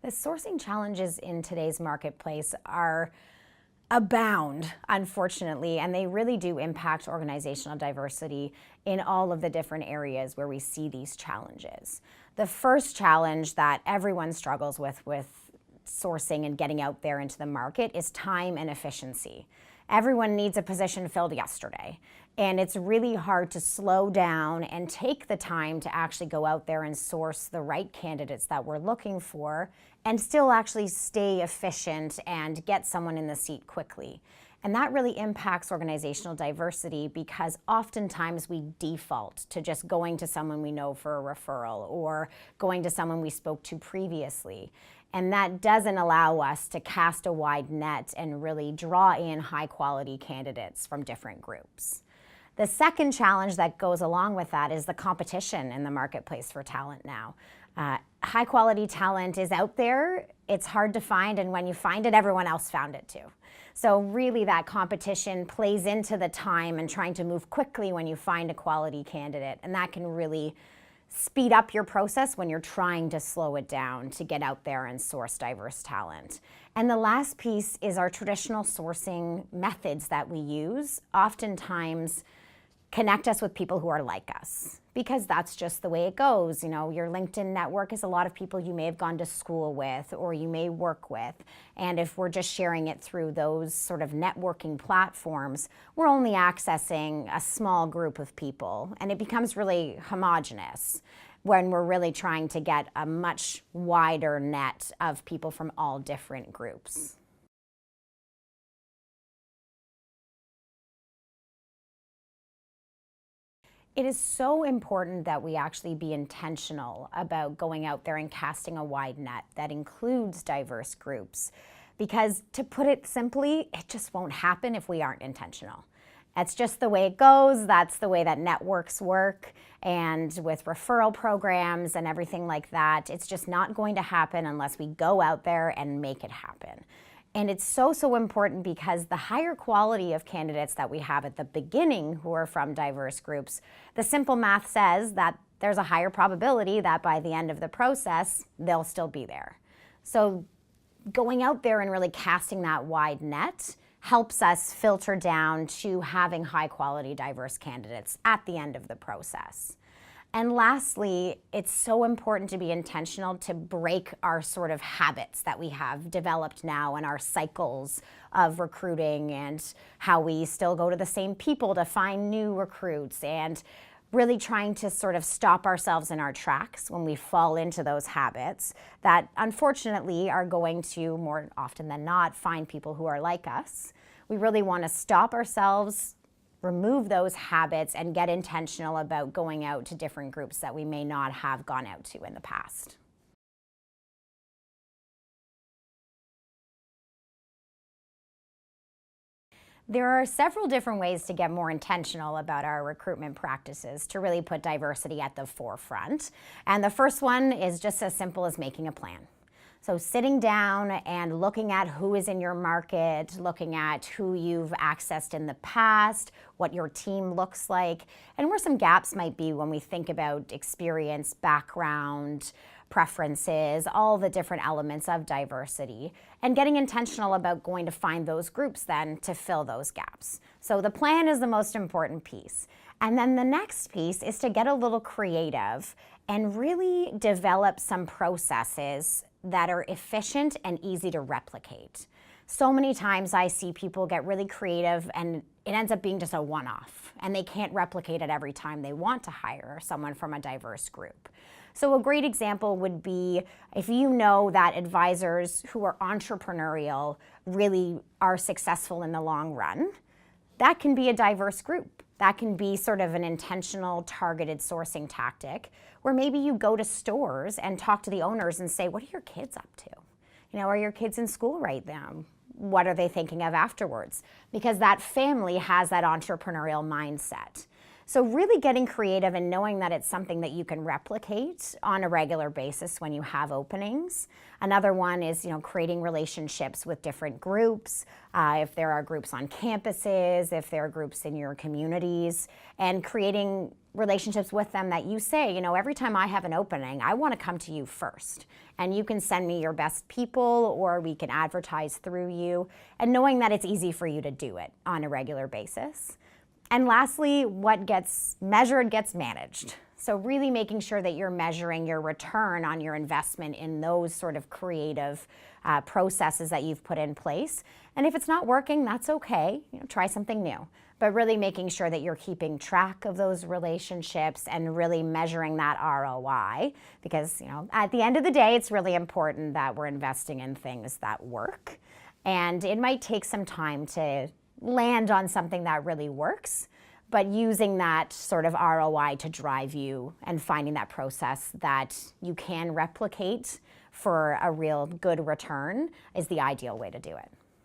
The sourcing challenges in today's marketplace are abound, unfortunately, and they really do impact organizational diversity in all of the different areas where we see these challenges. The first challenge that everyone struggles with sourcing and getting out there into the market is time and efficiency. Everyone needs a position filled yesterday, and it's really hard to slow down and take the time to actually go out there and source the right candidates that we're looking for and still actually stay efficient and get someone in the seat quickly. And that really impacts organizational diversity because oftentimes we default to just going to someone we know for a referral or going to someone we spoke to previously. And that doesn't allow us to cast a wide net and really draw in high quality candidates from different groups. The second challenge that goes along with that is the competition in the marketplace for talent now. High quality talent is out there, it's hard to find, and when you find it, everyone else found it too. So really that competition plays into the time and trying to move quickly when you find a quality candidate, and that can really speed up your process when you're trying to slow it down to get out there and source diverse talent. And the last piece is our traditional sourcing methods that we use oftentimes connect us with people who are like us, because that's just the way it goes. You know, your LinkedIn network is a lot of people you may have gone to school with or you may work with. And if we're just sharing it through those sort of networking platforms, we're only accessing a small group of people, and it becomes really homogenous when we're really trying to get a much wider net of people from all different groups. It is so important that we actually be intentional about going out there and casting a wide net that includes diverse groups, because to put it simply, it just won't happen if we aren't intentional. That's just the way it goes. That's the way that networks work. And with referral programs and everything like that, it's just not going to happen unless we go out there and make it happen. And it's so important because the higher quality of candidates that we have at the beginning who are from diverse groups, the simple math says that there's a higher probability that by the end of the process, they'll still be there. So going out there and really casting that wide net helps us filter down to having high quality diverse candidates at the end of the process. And lastly, it's so important to be intentional to break our sort of habits that we have developed now and our cycles of recruiting and how we still go to the same people to find new recruits, and really trying to sort of stop ourselves in our tracks when we fall into those habits that unfortunately are going to, more often than not, find people who are like us. We really want to stop ourselves, remove those habits, and get intentional about going out to different groups that we may not have gone out to in the past. There are several different ways to get more intentional about our recruitment practices to really put diversity at the forefront. And the first one is just as simple as making a plan. So sitting down and looking at who is in your market, looking at who you've accessed in the past, what your team looks like, and where some gaps might be when we think about experience, background, preferences, all the different elements of diversity, and getting intentional about going to find those groups then to fill those gaps. So the plan is the most important piece. And then the next piece is to get a little creative and really develop some processes that are efficient and easy to replicate. So many times I see people get really creative and it ends up being just a one-off, and they can't replicate it every time they want to hire someone from a diverse group. So a great example would be if you know that advisors who are entrepreneurial really are successful in the long run, that can be a diverse group. That can be sort of an intentional, targeted sourcing tactic where maybe you go to stores and talk to the owners and say, what are your kids up to? You know, are your kids in school right now? What are they thinking of afterwards? Because that family has that entrepreneurial mindset. So really getting creative and knowing that it's something that you can replicate on a regular basis when you have openings. Another one is, creating relationships with different groups. If there are groups on campuses, if there are groups in your communities, and creating relationships with them that you say, every time I have an opening, I want to come to you first. And you can send me your best people, or we can advertise through you, and knowing that it's easy for you to do it on a regular basis. And lastly, what gets measured gets managed. So really making sure that you're measuring your return on your investment in those sort of creative processes that you've put in place. And if it's not working, that's okay. Try something new. But really making sure that you're keeping track of those relationships and really measuring that ROI. Because, at the end of the day, it's really important that we're investing in things that work. And it might take some time to land on something that really works, but using that sort of ROI to drive you and finding that process that you can replicate for a real good return is the ideal way to do it.